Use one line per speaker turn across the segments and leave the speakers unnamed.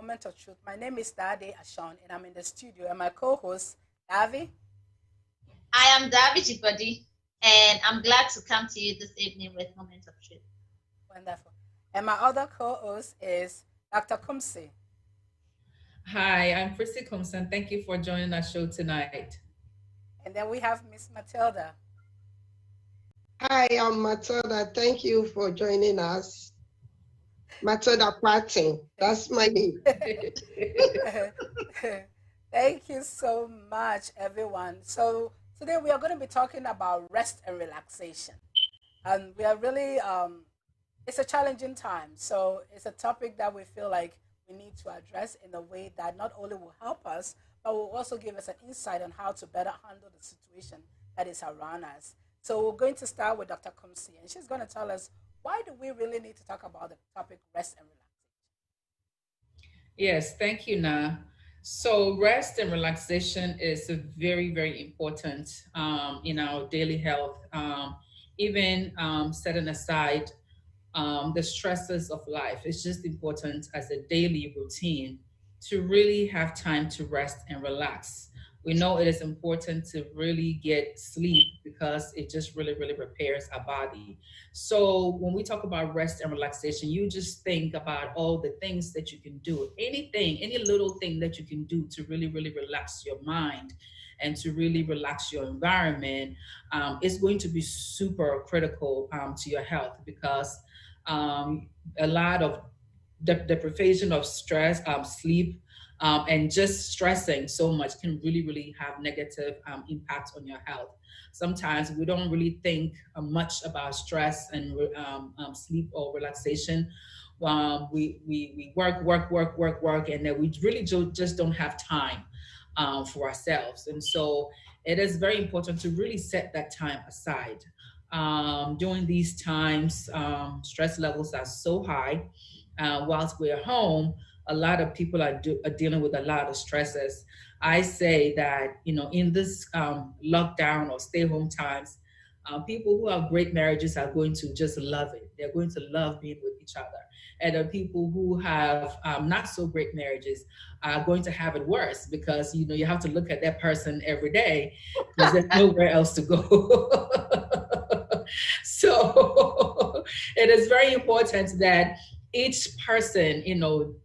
Moment of Truth. My name is Dade Ashon, and I'm in the studio, and my co-host, Davi.
I am Davi Jibodi, and I'm glad to come to you this evening with Moment of Truth.
Wonderful. And my other co-host is Dr. Kumsi.
Hi, I'm Chrissy Compson. Thank you for joining our show tonight.
And then we have Miss Matilda.
Hi, I'm Matilda. Thank you for joining us. Matilda Prating, that's my name.
Thank you so much, everyone. So today we are going to be talking about rest and relaxation. And we are really, it's a challenging time. So it's a topic that we feel like we need to address in a way that not only will help us, but will also give us an insight on how to better handle the situation that is around us. So we're going to start with Dr. Kumsi, and she's going to tell us why do we really need to talk about the topic rest and relaxation?
Yes, thank you, Na. So rest and relaxation is very, very important in our daily health. Even setting aside the stresses of life, it's just important as a daily routine to really have time to rest and relax. We know it is important to really get sleep because it just really, really repairs our body. So when we talk about rest and relaxation, you just think about all the things that you can do, anything, any little thing that you can do to really, really relax your mind and to really relax your environment is going to be super critical to your health because a lot of deprivation of stress, sleep, and just stressing so much can really, really have negative impact on your health. Sometimes we don't really think much about stress and sleep or relaxation. We work, and then we really just don't have time for ourselves. And so it is very important to really set that time aside. During these times, stress levels are so high. Whilst we're home, a lot of people are dealing with a lot of stresses. I say that, in this lockdown or stay home times, people who have great marriages are going to just love it. They're going to love being with each other. And the people who have not so great marriages are going to have it worse because, you have to look at that person every day because there's nowhere else to go. So it is very important that each person,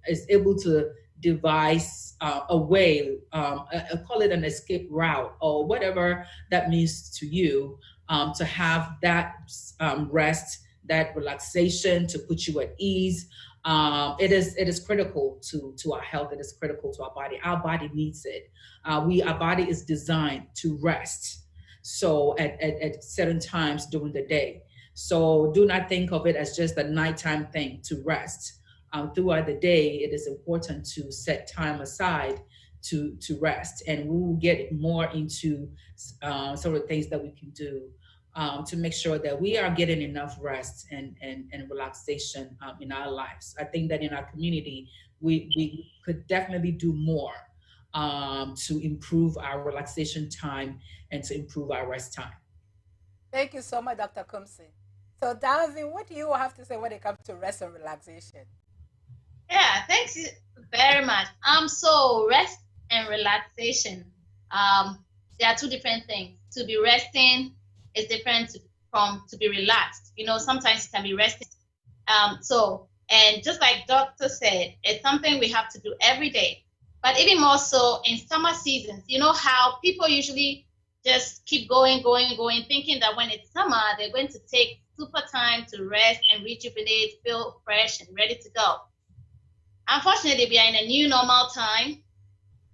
is able to devise a way, call it an escape route or whatever that means to you, to have that rest, that relaxation, to put you at ease. It is critical to our health. It is critical to our body. Our body needs it. Our body is designed to rest. So at certain times during the day. So do not think of it as just a nighttime thing to rest. Throughout the day, it is important to set time aside to rest. And we will get more into some of the things that we can do to make sure that we are getting enough rest and relaxation in our lives. I think that in our community, we could definitely do more to improve our relaxation time and to improve our rest time.
Thank you so much, Dr. Kumsi. So, Davi, what do you have to say when it comes to rest and relaxation?
Yeah, thanks very much. So rest and relaxation, they are two different things. To be resting is different from to be relaxed. Sometimes you can be resting. And just like doctor said, it's something we have to do every day. But even more so in summer seasons, how people usually just keep going, thinking that when it's summer, they're going to take super time to rest and rejuvenate, feel fresh and ready to go. Unfortunately, we are in a new normal time.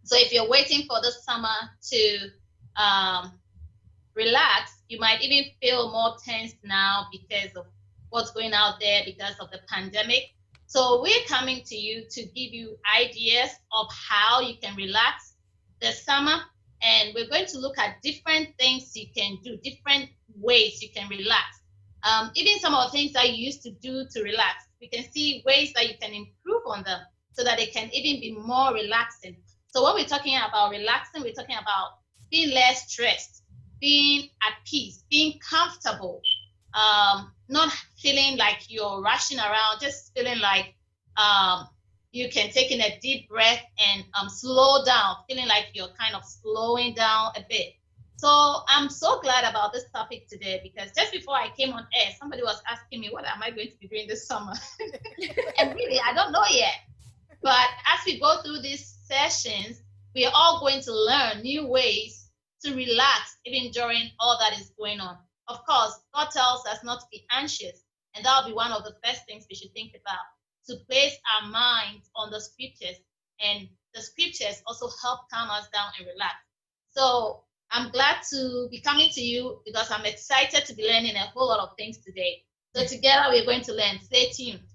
So if you're waiting for the summer to relax, you might even feel more tense now because of what's going out there because of the pandemic. So we're coming to you to give you ideas of how you can relax this summer. And we're going to look at different things you can do, different ways you can relax. Even some of the things that you used to do to relax, we can see ways that you can improve on them so that they can even be more relaxing. So when we're talking about relaxing, we're talking about being less stressed, being at peace, being comfortable, not feeling like you're rushing around, just feeling like you can take in a deep breath and slow down, feeling like you're kind of slowing down a bit. So I'm so glad about this topic today because just before I came on air, somebody was asking me, what am I going to be doing this summer? And really, I don't know yet. But as we go through these sessions, we are all going to learn new ways to relax even during all that is going on. Of course, God tells us not to be anxious, and that'll be one of the first things we should think about, to place our minds on the scriptures, and the scriptures also help calm us down and relax. So I'm glad to be coming to you because I'm excited to be learning a whole lot of things today. So together we're going to learn. Stay tuned.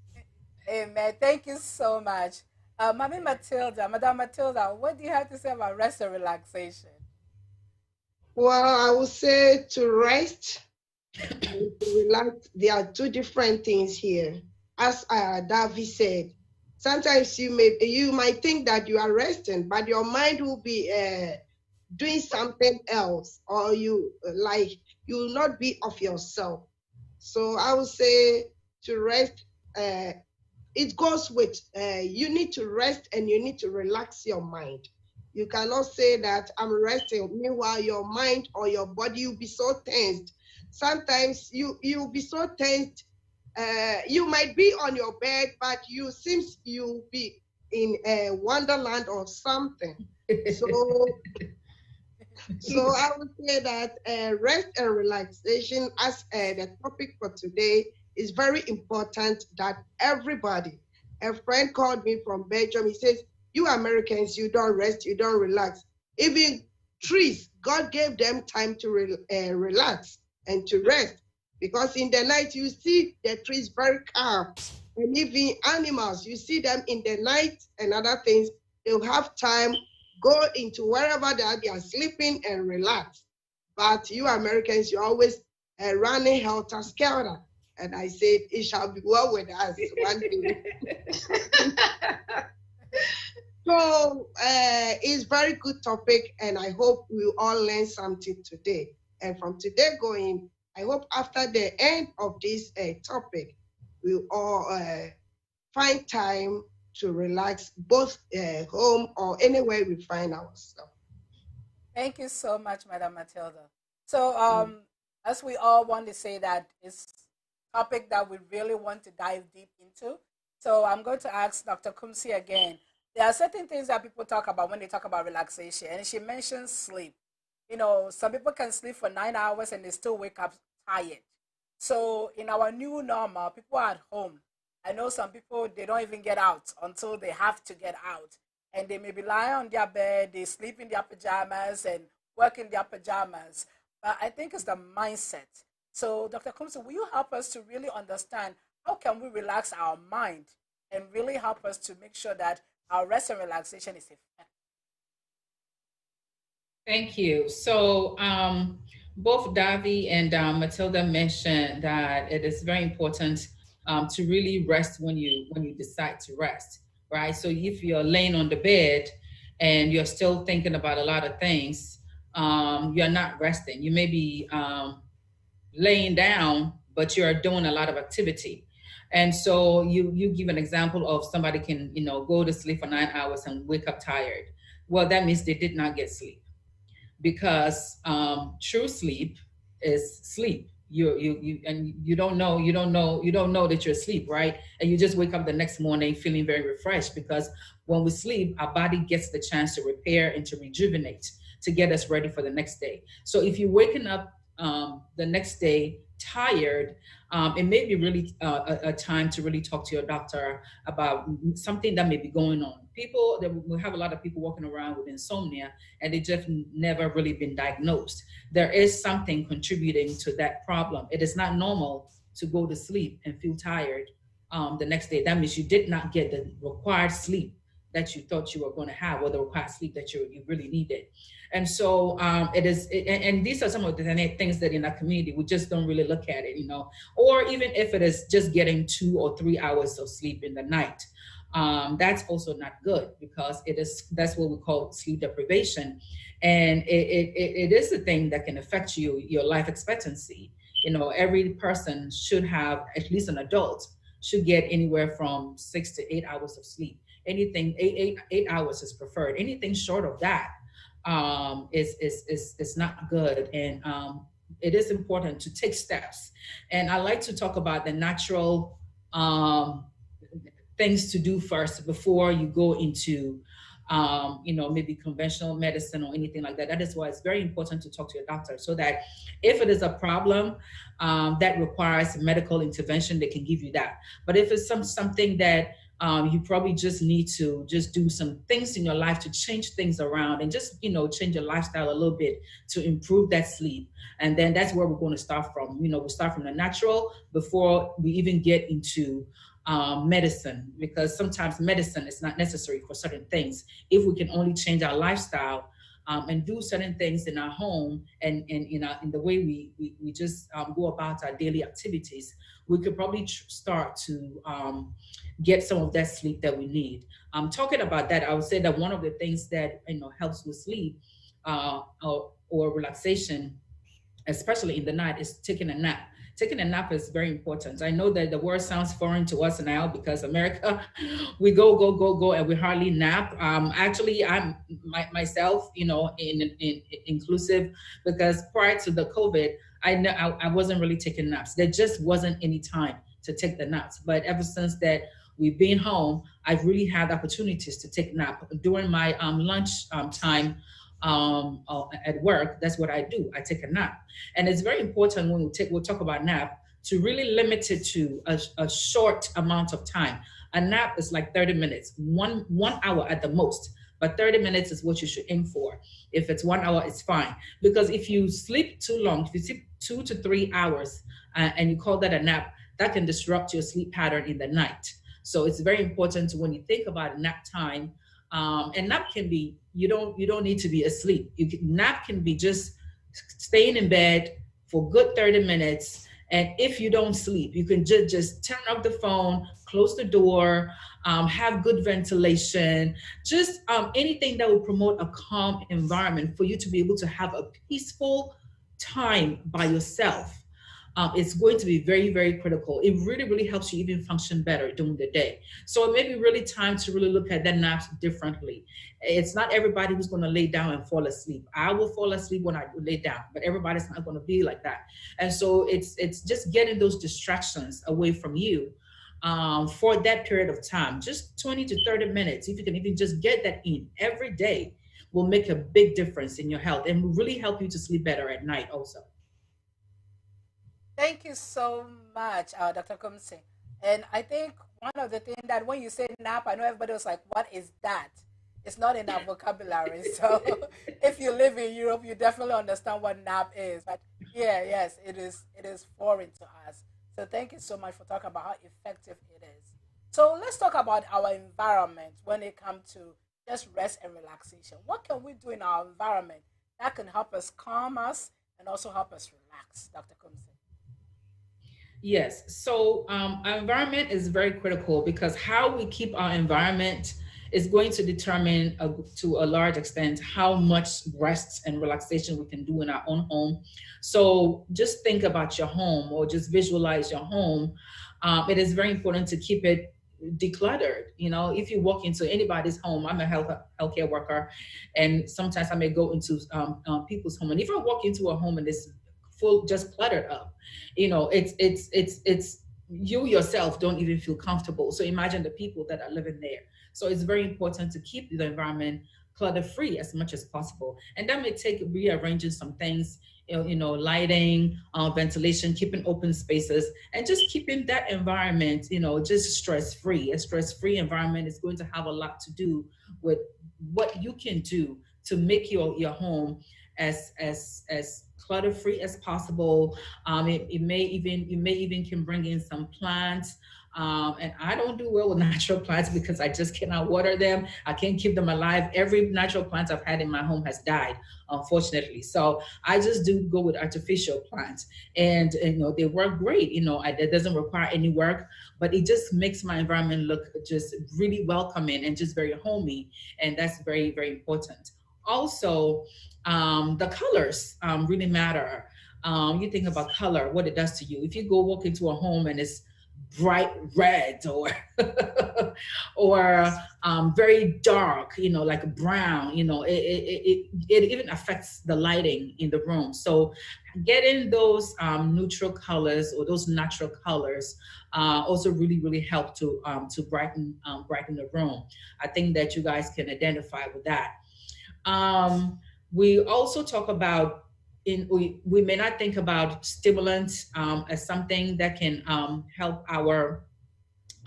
Amen. Thank you so much. Madam Matilda, what do you have to say about rest and relaxation?
Well, I would say to rest and to relax, there are two different things here. As Davi said, sometimes you might think that you are resting, but your mind will be doing something else, or you will not be of yourself. So I would say to rest. It goes with you need to rest and you need to relax your mind. You cannot say that I'm resting, meanwhile your mind or your body will be so tensed. Sometimes you'll be so tensed. You might be on your bed, but you'll be in a wonderland or something. So I would say that rest and relaxation as the topic for today is very important, that everybody. A friend called me from Belgium. He says, you Americans, you don't rest, you don't relax. Even trees, God gave them time to relax and to rest, because in the night you see the trees very calm. And even animals, you see them in the night and other things, they'll have time, go into wherever they are sleeping and relax. But you Americans, you're always running helter-skelter. And I said, it shall be well with us one day. So it's very good topic, and I hope we all learn something today. And from today going, I hope after the end of this topic, we'll all find time to relax, both home or anywhere we find ourselves.
Thank you so much, Madam Matilda. So, as we all want to say that it's a topic that we really want to dive deep into. So I'm going to ask Dr. Kumsi again. There are certain things that people talk about when they talk about relaxation, and she mentions sleep. You know, some people can sleep for 9 hours and they still wake up tired. So in our new normal, people are at home. I know some people, they don't even get out until they have to get out. And they may be lying on their bed, they sleep in their pajamas and work in their pajamas. But I think it's the mindset. So, Dr. Kumsi, will you help us to really understand how can we relax our mind and really help us to make sure that our rest and relaxation is effective?
Thank you. So, both Davi and Matilda mentioned that it is very important to really rest when you decide to rest, right? So if you're laying on the bed and you're still thinking about a lot of things, you're not resting. You may be laying down, but you're doing a lot of activity. And so you give an example of somebody can go to sleep for 9 hours and wake up tired. Well, that means they did not get sleep, because true sleep is sleep. You don't know that you're asleep, right? And you just wake up the next morning feeling very refreshed, because when we sleep, our body gets the chance to repair and to rejuvenate, to get us ready for the next day. So if you're waking up the next day tired, it may be really a time to really talk to your doctor about something that may be going on. We have a lot of people walking around with insomnia, and they just never really been diagnosed. There is something contributing to that problem. It is not normal to go to sleep and feel tired the next day. That means you did not get the required sleep that you thought you were going to have, or the required sleep that you really needed. And so and these are some of the things that in our community, we just don't really look at it, or even if it is just getting 2 or 3 hours of sleep in the night. That's also not good, because that's what we call sleep deprivation. And it is a thing that can affect your life expectancy. Every person should have, at least an adult, should get anywhere from 6 to 8 hours of sleep. Anything 8 hours is preferred. Anything short of that is not good. And it is important to take steps. And I like to talk about the natural um, things to do first before you go into maybe conventional medicine or anything like that. That is why it's very important to talk to your doctor, so that if it is a problem that requires medical intervention, they can give you that. But if it's something that you probably just need to just do some things in your life to change things around, and just change your lifestyle a little bit to improve that sleep. And then that's where we're going to start from. We start from the natural before we even get into medicine, because sometimes medicine is not necessary for certain things. If we can only change our lifestyle and do certain things in our home, and in the way we just go about our daily activities, we could probably start to get some of that sleep that we need. Talking about that, I would say that one of the things that helps with sleep or relaxation, especially in the night, is taking a nap. Taking a nap is very important. I know that the word sounds foreign to us now, because America, we go, go, go, go, and we hardly nap. Actually, I'm myself, inclusive, because prior to the COVID, I wasn't really taking naps. There just wasn't any time to take the naps. But ever since that we've been home, I've really had opportunities to take nap during my lunch time at work. That's what I do. I take a nap. And it's very important when we'll talk about nap, to really limit it to a short amount of time. A nap is like 30 minutes, one hour at the most. But 30 minutes is what you should aim for. If it's 1 hour, it's fine. Because if you sleep too long, if you sleep 2 to 3 hours and you call that a nap, that can disrupt your sleep pattern in the night. So it's very important when you think about nap time. And nap can be, you don't need to be asleep. Nap can be just staying in bed for good 30 minutes. And if you don't sleep, you can just turn off the phone, close the door, have good ventilation, just anything that will promote a calm environment for you to be able to have a peaceful time by yourself. It's going to be very, very critical. It really, really helps you even function better during the day. So it may be really time to really look at that naps differently. It's not everybody who's going to lay down and fall asleep. I will fall asleep when I lay down, but everybody's not going to be like that. And so it's just getting those distractions away from you for that period of time, just 20 to 30 minutes. If you can even just get that in every day, will make a big difference in your health and will really help you to sleep better at night also.
Thank you so much, Dr. Kumsi. And I think one of the things that when you say nap, I know everybody was like, what is that? It's not in our vocabulary. So if you live in Europe, you definitely understand what nap is. But yeah, yes, it is foreign to us. So thank you so much for talking about how effective it is. So let's talk about our environment when it comes to just rest and relaxation. What can we do in our environment that can help us calm us and also help us relax, Dr. Kumsi?
Yes. So our environment is very critical, because how we keep our environment is going to determine to a large extent how much rest and relaxation we can do in our own home. So just think about your home, or just visualize your home. It is very important to keep it decluttered. If you walk into anybody's home, I'm a healthcare worker, and sometimes I may go into people's home, and if I walk into a home and it's full, just cluttered up, it's you yourself don't even feel comfortable. So imagine the people that are living there. So it's very important to keep the environment clutter free as much as possible, and that may take rearranging some things, lighting, ventilation, keeping open spaces, and just keeping that environment, just stress free. A stress free environment is going to have a lot to do with what you can do to make your home as clutter free as possible. It may even, you may even can bring in some plants. And I don't do well with natural plants because I just cannot water them. I can't keep them alive. Every natural plant I've had in my home has died, unfortunately. So I just do go with artificial plants, and they work great. It doesn't require any work, but it just makes my environment look just really welcoming and just very homey, and that's very, very important. Also, the colors really matter. You think about color, what it does to you. If you go walk into a home and it's bright red or or very dark, like brown. It even affects the lighting in the room. So getting those neutral colors or those natural colors also really help to brighten the room. I think that you guys can identify with that. um, we also talk about we may not think about stimulants as something that can help our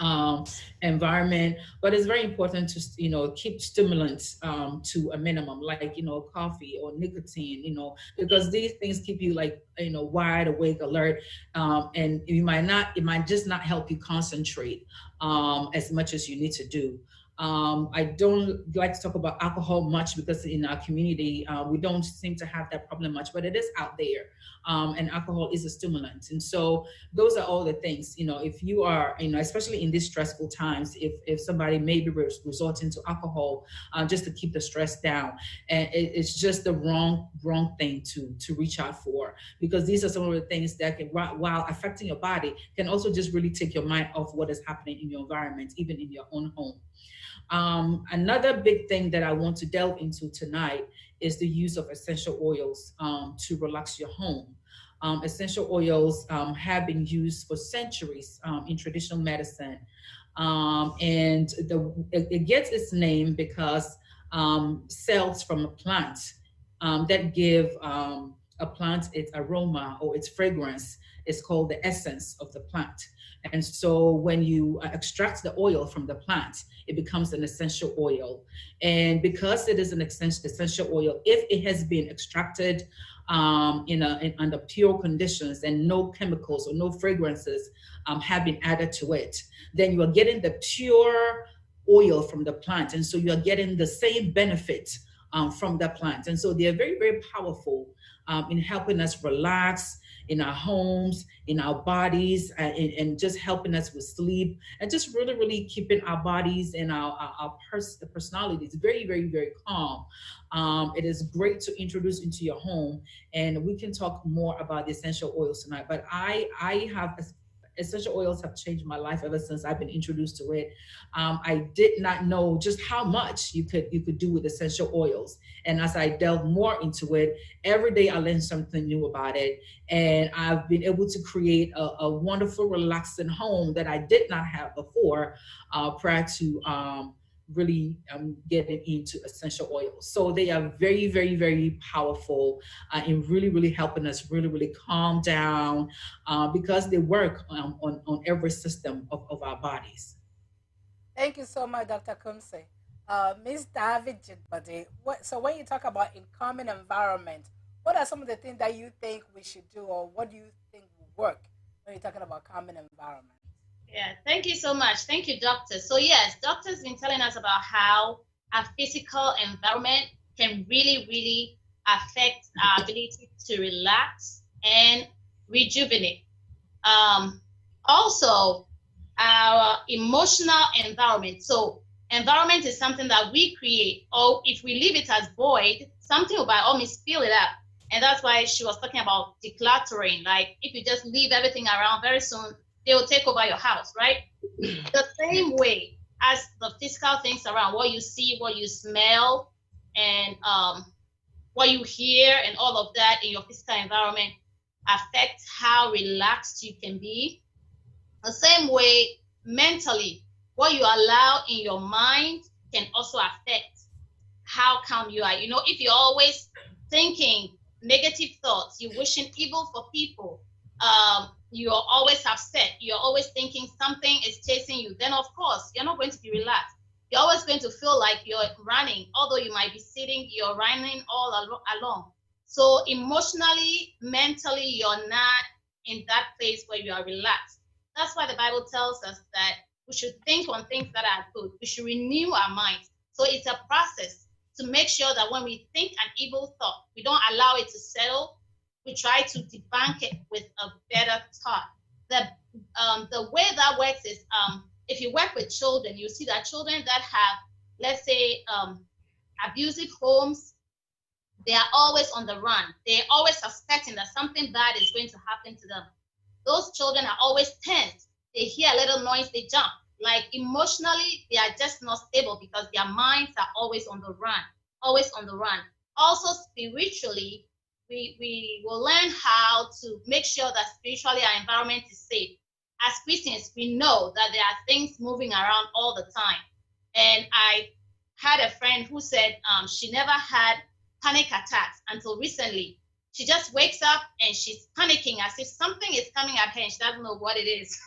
um, environment, but it's very important to keep stimulants to a minimum, like coffee or nicotine, because these things keep you like wide awake, alert, and it might just not help you concentrate as much as you need to do. I don't like to talk about alcohol much because in our community we don't seem to have that problem much, but it is out there, and alcohol is a stimulant, and so those are all the things. If you are, especially in these stressful times, if somebody may be resorting to alcohol just to keep the stress down, and it's just the wrong thing to reach out for, because these are some of the things that can, while affecting your body, can also just really take your mind off what is happening in your environment, even in your own home. Another big thing that I want to delve into tonight is the use of essential oils to relax your home. Essential oils have been used for centuries in traditional medicine. And it gets its name because cells from a plant that give a plant its aroma or its fragrance is called the essence of the plant. And so when you extract the oil from the plant, it becomes an essential oil. And because it is an essential oil, if it has been extracted under pure conditions and no chemicals or no fragrances have been added to it, then you are getting the pure oil from the plant. And so you are getting the same benefit from the plant. And so they are very powerful in helping us relax in our homes, in our bodies, and just helping us with sleep, and just really keeping our bodies and our personalities very calm. It is great to introduce into your home, and we can talk more about the essential oils tonight. But I have essential oils have changed my life ever since I've been introduced to it. I did not know just how much you could do with essential oils, and as I delve more into it, every day I learn something new about it, and I've been able to create a wonderful, relaxing home that I did not have before, prior to really getting into essential oils. So they are very powerful in really helping us really calm down, because they work on every system of our bodies.
Thank you so much, Dr. Kumse. Ms. David Jigbade, so when you talk about in common environment, what are some of the things that you think we should do, or what do you think will work when you're talking about common environment?
Yeah, thank you so much. Thank you, doctor. So yes, doctor's been telling us about how our physical environment can really affect our ability to relax and rejuvenate. Also, our emotional environment. So environment is something that we create, or if we leave it as void, something will by all means fill it up. And that's why she was talking about decluttering. Like if you just leave everything around, very soon they will take over your house, right? The same way as the physical things around, what you see, what you smell, and what you hear, and all of that in your physical environment affects how relaxed you can be. The same way, mentally, what you allow in your mind can also affect how calm you are. If you're always thinking negative thoughts, you're wishing evil for people, you're always upset, you're always thinking something is chasing you, then of course you're not going to be relaxed. You're always going to feel like you're running, although you might be sitting, you're running all along. So emotionally, mentally, you're not in that place where you are relaxed. That's why the Bible tells us that we should think on things that are good. We should renew our minds. So it's a process to make sure that when we think an evil thought, we don't allow it to settle. We try to debunk it with a better thought. The way that works is, if you work with children, you see that children that have, let's say, abusive homes, they are always on the run. They're always suspecting that something bad is going to happen to them. Those children are always tense. they hear a little noise, they jump. Like emotionally, they are just not stable because their minds are always on the run, always on the run. Also, spiritually, we will learn how to make sure that spiritually our environment is safe. As Christians, we know that there are things moving around all the time. And I had a friend who said she never had panic attacks until recently. She just wakes up and she's panicking as if something is coming at her and she doesn't know what it is.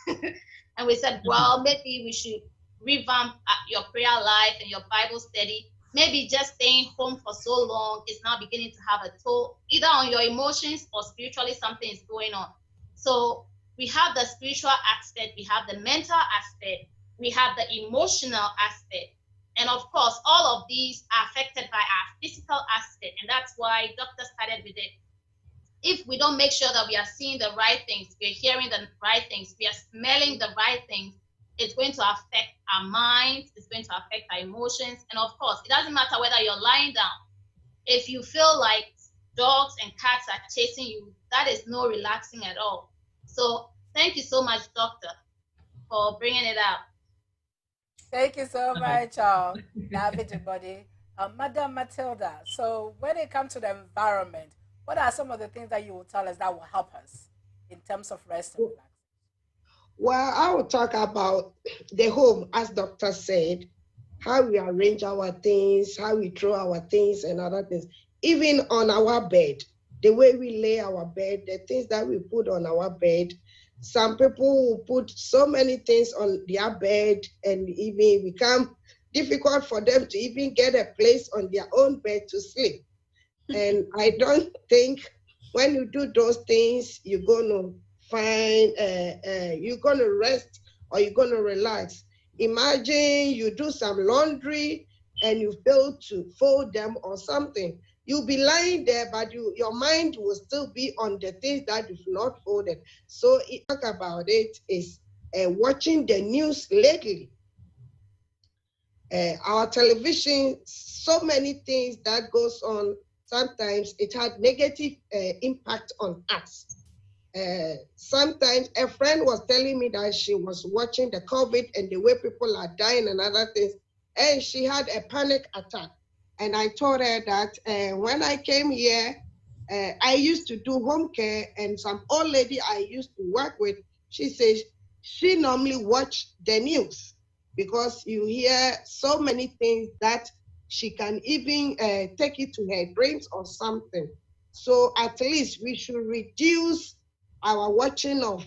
And we said, well, maybe we should revamp your prayer life and your Bible study. Maybe just staying home for so long is now beginning to have a toll either on your emotions or spiritually something is going on. So we have the spiritual aspect, we have the mental aspect, we have the emotional aspect. And of course, all of these are affected by our physical aspect. And that's why doctor started with it. If we don't make sure that we are seeing the right things, we are hearing the right things, we are smelling the right things, it's going to affect our minds, it's going to affect our emotions. And of course, it doesn't matter whether you're lying down. If you feel like dogs and cats are chasing you, that is no relaxing at all. So thank you so much, doctor, for bringing it up.
Thank you so much, David Body. Madam Matilda, so when it comes to the environment, what are some of the things that you will tell us that will help us in terms of rest and relaxation?
Well, I will talk about the home, as doctor said, how we arrange our things, how we throw our things and other things. Even on our bed, the way we lay our bed, the things that we put on our bed. Some people will put so many things on their bed and even it become difficult for them to even get a place on their own bed to sleep. And I don't think when you do those things, you're going to find, you're going to rest or you're going to relax. Imagine you do some laundry and you fail to fold them or something. You'll be lying there, but your mind will still be on the things that you've not folded. So talk about it is watching the news lately. Our television, so many things that goes on. Sometimes it had negative impact on us. Sometimes a friend was telling me that she was watching the COVID and the way people are dying and other things, and she had a panic attack. And I told her that when I came here, I used to do home care, and some old lady I used to work with, she says she normally watch the news because you hear so many things that she can even take it to her brains or something. So at least we should reduce our watching of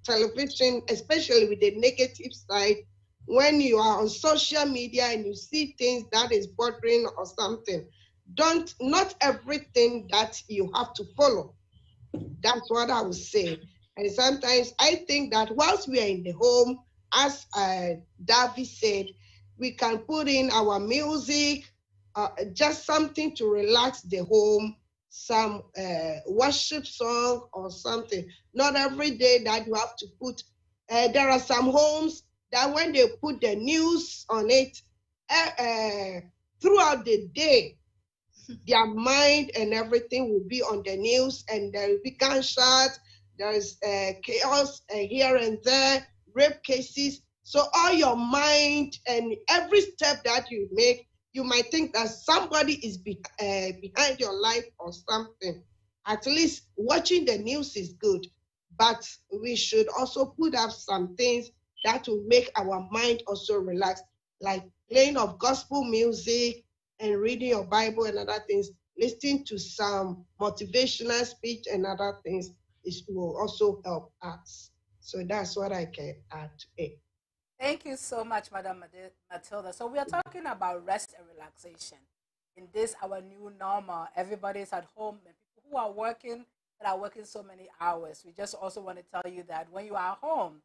television, especially with the negative side. When you are on social media and you see things that is bothering or something, not everything that you have to follow. That's what I would say. And sometimes I think that whilst we are in the home, as Davy said, we can put in our music, just something to relax the home, some worship song or something. Not every day that you have to put. There are some homes that when they put the news on it, throughout the day, their mind and everything will be on the news, and there will be gunshots, there's chaos here and there, rape cases. So all your mind and every step that you make, you might think that somebody is behind your life or something. At least watching the news is good, but we should also put up some things that will make our mind also relax, like playing of gospel music and reading your Bible and other things, listening to some motivational speech and other things will also help us. So that's what I can add to it.
Thank you so much, Madam Matilda. So we are talking about rest and relaxation in this our new normal. Everybody's at home, and people who are working that are working so many hours. We just also want to tell you that when you are home,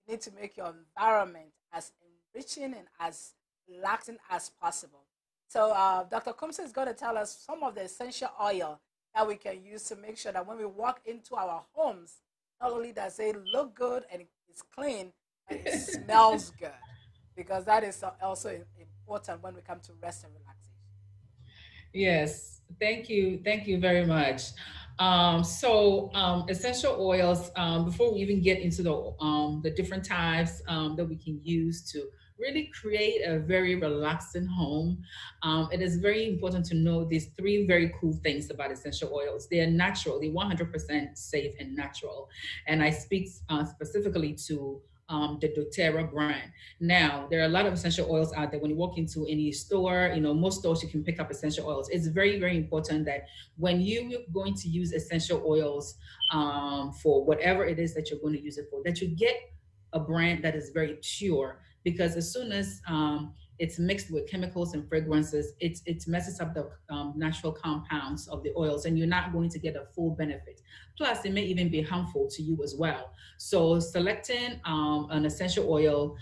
you need to make your environment as enriching and as relaxing as possible. So Dr. Kumsa is going to tell us some of the essential oil that we can use to make sure that when we walk into our homes, not only does it look good and it's clean, but it smells good, because that is also important when we come to rest and relaxation.
Yes, thank you very much. Essential oils. Before we even get into the different types that we can use to really create a very relaxing home, it is very important to know these three very cool things about essential oils. They are natural. They're 100% safe and natural. And I speak specifically to the doTERRA brand. Now, there are a lot of essential oils out there. When you walk into any store, most stores you can pick up essential oils. It's very, very important that when you're going to use essential oils for whatever it is that you're going to use it for, that you get a brand that is very pure. Because as soon as it's mixed with chemicals and fragrances, it messes up the natural compounds of the oils, and you're not going to get a full benefit. Plus, it may even be harmful to you as well. So, selecting an essential oil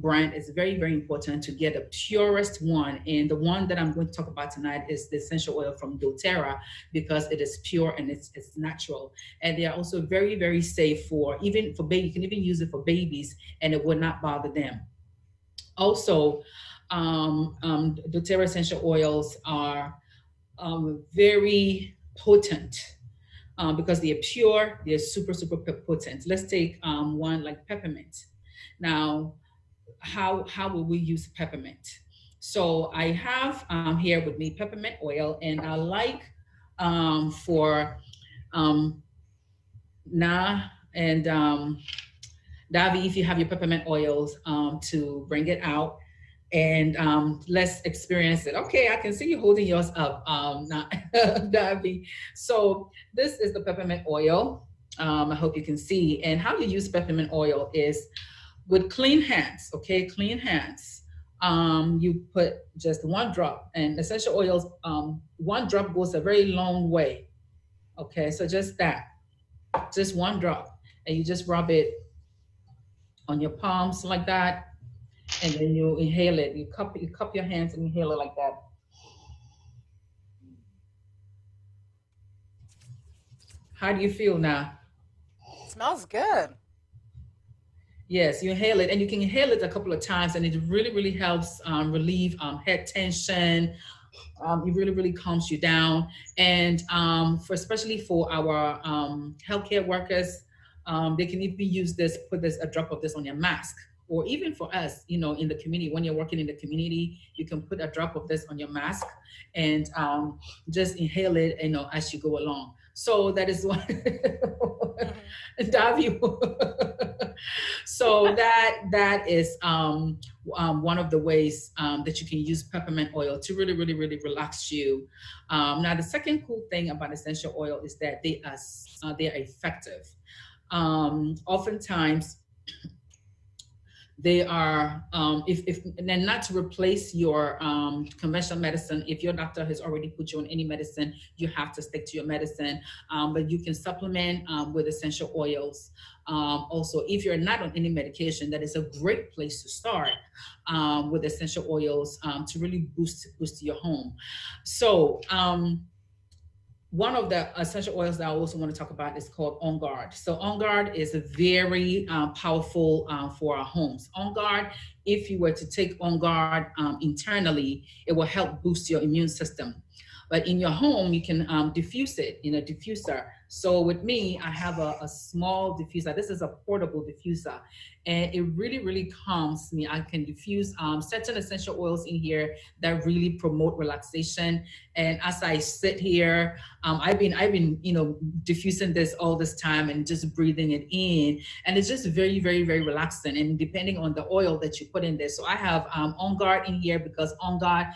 brand is very, very important to get the purest one. And the one that I'm going to talk about tonight is the essential oil from doTERRA, because it is pure and it's natural. And they are also very, very safe for even for baby. You can even use it for babies, and it will not bother them. Also, doTERRA essential oils are very potent because they are pure. They're super, super potent. Let's take one like peppermint. Now, how will we use peppermint? So I have here with me peppermint oil, and I like for Na and Davi, if you have your peppermint oils, to bring it out and let's experience it. Okay, I can see you holding yours up, Davi. So this is the peppermint oil. I hope you can see. And how you use peppermint oil is with clean hands, okay? Clean hands. You put just one drop, and essential oils, one drop goes a very long way, okay? So just that, just one drop, and you just rub it on your palms like that, and then you inhale it. You cup your hands and inhale it like that. How do you feel now?
Smells good.
Yes, you inhale it, and you can inhale it a couple of times, and it really, really helps relieve head tension. It really, really calms you down. And for especially for our healthcare workers, they can even use this, put this a drop of this on your mask. Or even for us, in the community, when you're working in the community, you can put a drop of this on your mask and just inhale it, as you go along. So that is one.
Hmm.
Davi. So that is one of the ways that you can use peppermint oil to really, really, really relax you. Now, the second cool thing about essential oil is that they are effective. Oftentimes they are if and then not to replace your conventional medicine. If your doctor has already put you on any medicine, you have to stick to your medicine, but you can supplement with essential oils. Also, if you're not on any medication, that is a great place to start with essential oils to really boost your home. So one of the essential oils that I also want to talk about is called On Guard. So On Guard is a very powerful for our homes. On Guard, if you were to take On Guard internally, it will help boost your immune system. But in your home, you can diffuse it in a diffuser. So with me, I have a small diffuser. This is a portable diffuser, and it really, really calms me. I can diffuse certain essential oils in here that really promote relaxation. And as I sit here, I've been diffusing this all this time and just breathing it in, and it's just very, very, very relaxing. And depending on the oil that you put in there, so I have On Guard in here because On Guard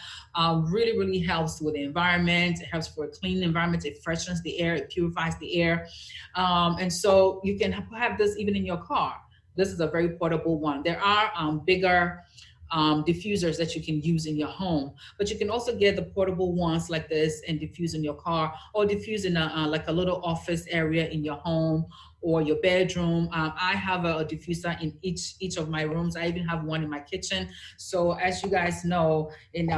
really, really helps with the environment. It helps for a clean environment. It freshens the air. It purifies the air. And so you can have this even in your car. This is a very portable one. There are bigger diffusers that you can use in your home, but you can also get the portable ones like this and diffuse in your car, or diffuse in like a little office area in your home, or your bedroom. I have a diffuser in each of my rooms. I even have one in my kitchen. So as you guys know, and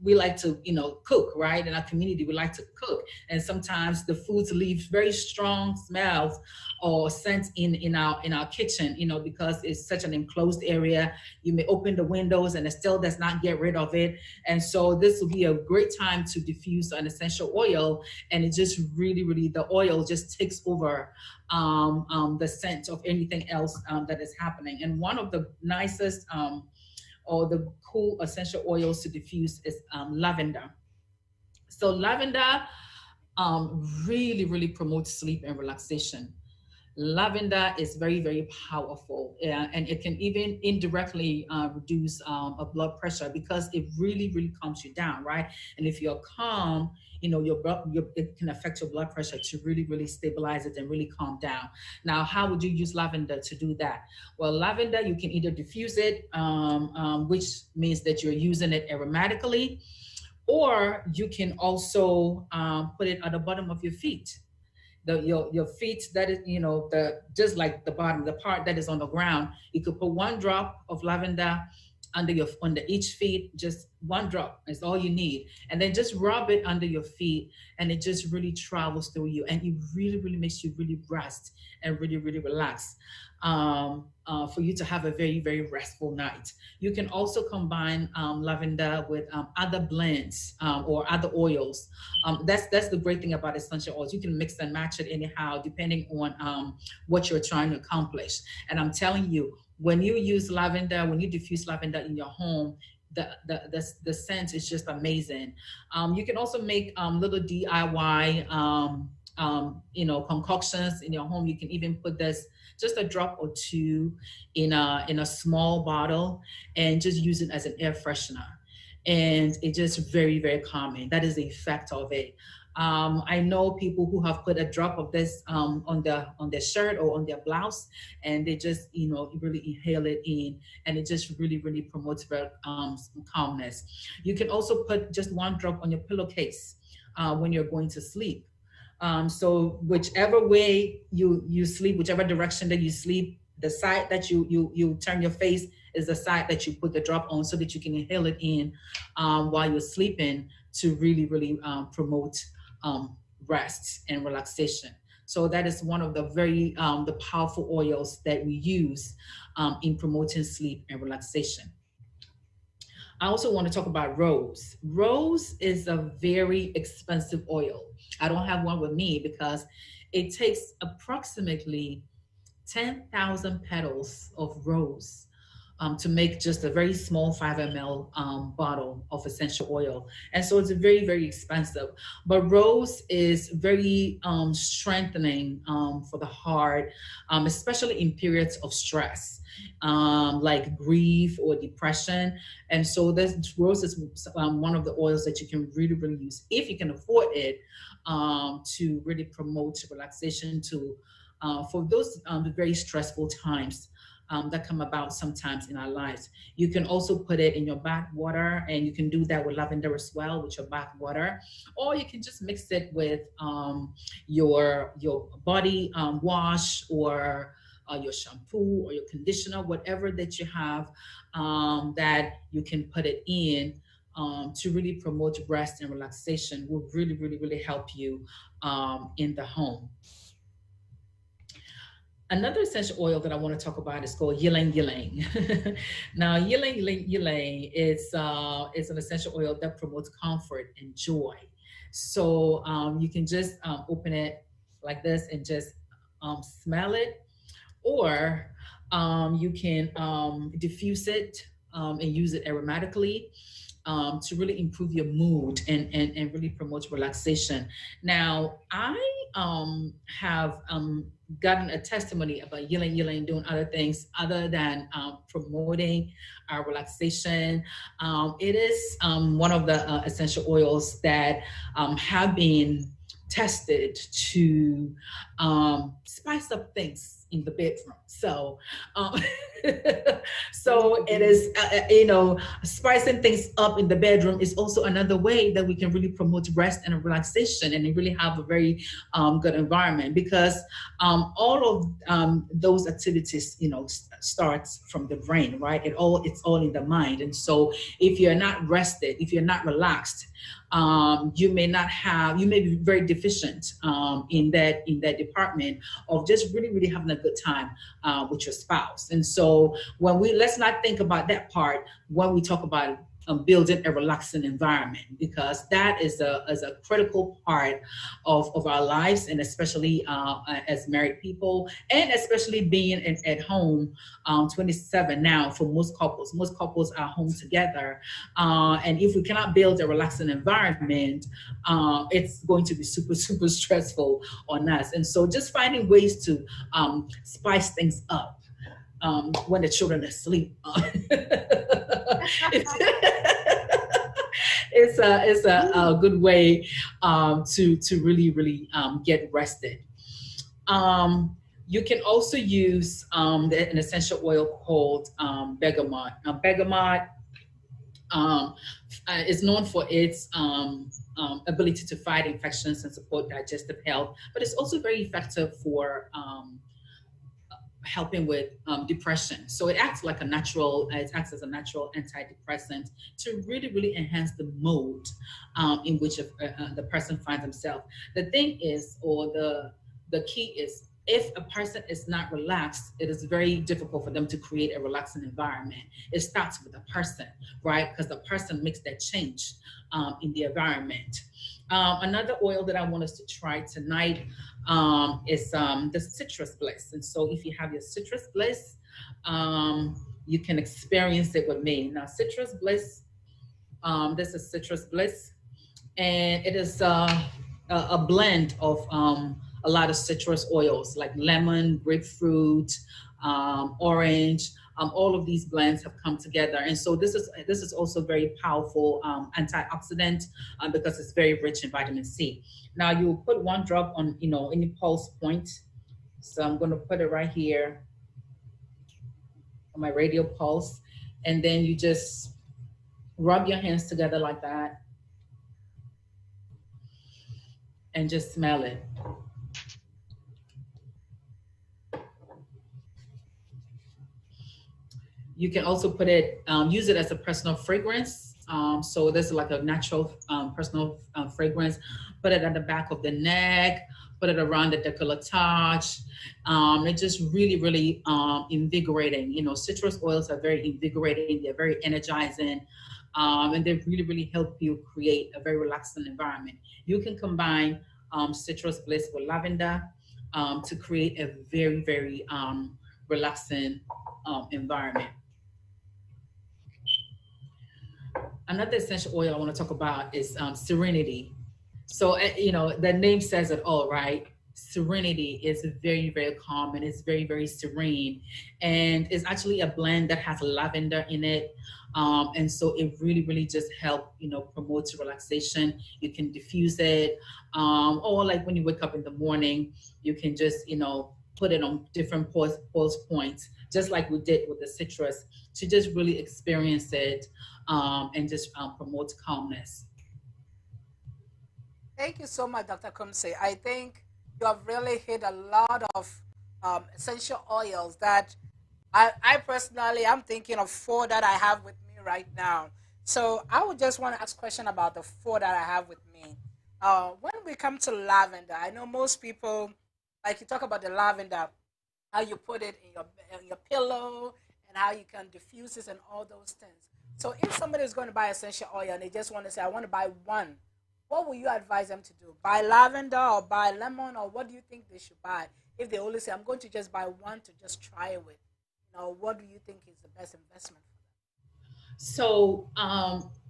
we like to cook, right? In our community, we like to cook, and sometimes the foods leave very strong smells or scents in our kitchen, because it's such an enclosed area. You may open the windows and it still does not get rid of it. And so this will be a great time to diffuse an essential oil, and it just really the oil just takes over the scent of anything else that is happening. And one of the nicest or the cool essential oils to diffuse is lavender. So lavender really promotes sleep and relaxation. Lavender is very powerful, and it can even indirectly reduce a blood pressure, because it really calms you down, right? And if you're calm, it can affect your blood pressure to really stabilize it and really calm down. Now, how would you use lavender to do that? Well, lavender, you can either diffuse it, which means that you're using it aromatically, or you can also put it at the bottom of your feet. Your feet, that is, the just like the bottom, the part that is on the ground. You could put one drop of lavender under each feet. Just one drop is all you need, and then just rub it under your feet, and it just really travels through you, and it really makes you really rest and really relax, for you to have a very restful night. You can also combine lavender with other blends, or other oils. That's the great thing about essential oils. You can mix and match it anyhow, depending on what you're trying to accomplish. And I'm telling you, when you use lavender, when you diffuse lavender in your home, the scent is just amazing. You can also make little DIY concoctions in your home. You can even put this, just a drop or two, in a small bottle, and just use it as an air freshener. And it's just very calming. That is the effect of it. I know people who have put a drop of this on their shirt or on their blouse, and they just really inhale it in, and it just really promotes calmness. You can also put just one drop on your pillowcase when you're going to sleep. So whichever way you sleep, whichever direction that you sleep, the side that you turn your face is the side that you put the drop on, so that you can inhale it in while you're sleeping, to really promote rest and relaxation. So that is one of the powerful oils that we use in promoting sleep and relaxation. I also want to talk about rose. Rose is a very expensive oil. I don't have one with me, because it takes approximately 10,000 petals of rose to make just a very small 5 ml bottle of essential oil. And so it's very expensive. But rose is very strengthening for the heart, especially in periods of stress, like grief or depression. And so this rose is one of the oils that you can really use, if you can afford it, to really promote relaxation, for those very stressful times that come about sometimes in our lives. You can also put it in your bath water, and you can do that with lavender as well, with your bath water, or you can just mix it with your body wash, or your shampoo or your conditioner, whatever that you have, that you can put it in. To really promote rest and relaxation will really help you in the home. Another essential oil that I want to talk about is called ylang ylang. Now, ylang is an essential oil that promotes comfort and joy. So you can just open it like this and just smell it, or you can diffuse it and use it aromatically, to really improve your mood and really promote relaxation. Now, I have gotten a testimony about ylang ylang doing other things other than promoting relaxation. It is one of the essential oils that have been tested to spice up things in the bedroom. So, um, so it is, spicing things up in the bedroom is also another way that we can really promote rest and relaxation and really have a very good environment, because all of those activities, starts from the brain, right? It's all in the mind. And so if you're not rested, if you're not relaxed, you may be very deficient in that department of just really, really having a good time with your spouse. And so let's not think about that part when we talk about building a relaxing environment, because that is a critical part of our lives, and especially as married people, and especially being at home 27 now for most couples. Most couples are home together, and if we cannot build a relaxing environment, it's going to be super, super stressful on us. And so just finding ways to spice things up when the children are asleep. it's, it's a good way to really, really get rested. You can also use an essential oil called bergamot. Now, bergamot is known for its ability to fight infections and support digestive health, but it's also very effective for helping with depression. So it acts as a natural antidepressant to really, really enhance the mode in which the person finds himself. The thing is, or the key is, if a person is not relaxed, it is very difficult for them to create a relaxing environment. It starts with the person, right? Because the person makes that change in the environment. Another oil that I want us to try tonight is the citrus bliss. And so if you have your citrus bliss, you can experience it with me. Now, citrus bliss, this is citrus bliss, and it is a blend of a lot of citrus oils like lemon, grapefruit, orange. All of these blends have come together, and so this is also very powerful antioxidant because it's very rich in vitamin C. Now you put one drop on any pulse point. So I'm going to put it right here on my radial pulse, and then you just rub your hands together like that, and just smell it. You can also use it as a personal fragrance. So this is like a natural personal fragrance. Put it at the back of the neck, put it around the décolletage. It's just really, really invigorating. Citrus oils are very invigorating. They're very energizing. And they really, really help you create a very relaxing environment. You can combine citrus bliss with lavender to create a very, very relaxing environment. Another essential oil I want to talk about is serenity. So, the name says it all, right? Serenity is very, very calm, and it's very, very serene. And it's actually a blend that has lavender in it. And so it really, really just helps, promote relaxation. You can diffuse it. Or like when you wake up in the morning, you can just, put it on different pulse points, just like we did with the citrus, to just really experience it and just promote calmness.
Thank you so much, Dr. Kumse. I think you have really hit a lot of essential oils that I personally, I'm thinking of four that I have with me right now. So I would just want to ask a question about the four that I have with me. When we come to lavender, I know most people, like you talk about the lavender, how you put it in your pillow and how you can diffuse it and all those things. So if somebody is going to buy essential oil and they just want to say, I want to buy one, what will you advise them to do? Buy lavender or buy lemon, or what do you think they should buy? If they only say, I'm going to just buy one to just try it with, what do you think is the best investment for
So,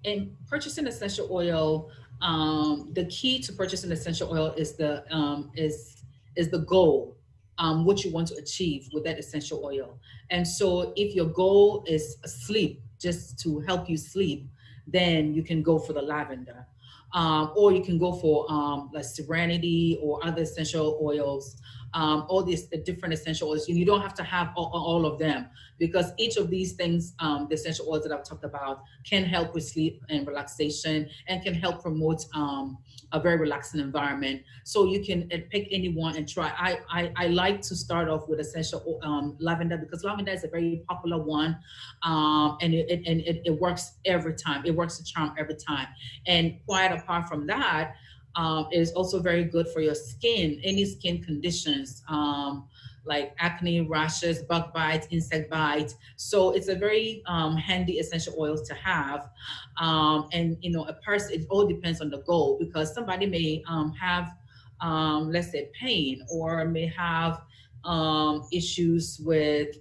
in purchasing essential oil, the key to purchasing essential oil is the goal, what you want to achieve with that essential oil. And so, if your goal is sleep, just to help you sleep, then you can go for the lavender. or you can go for like Serenity or other essential oils. All these different essential oils. You don't have to have all of them, because each of these things, the essential oils that I've talked about, can help with sleep and relaxation, and can help promote a very relaxing environment. So you can pick any one and try. I like to start off with essential lavender, because lavender is a very popular one, and it works every time. It works a charm every time. And quite apart from that, it is also very good for your skin, any skin conditions, like acne, rashes, bug bites, insect bites. So it's a very handy essential oils to have. And a person, it all depends on the goal, because somebody may have, let's say, pain, or may have issues with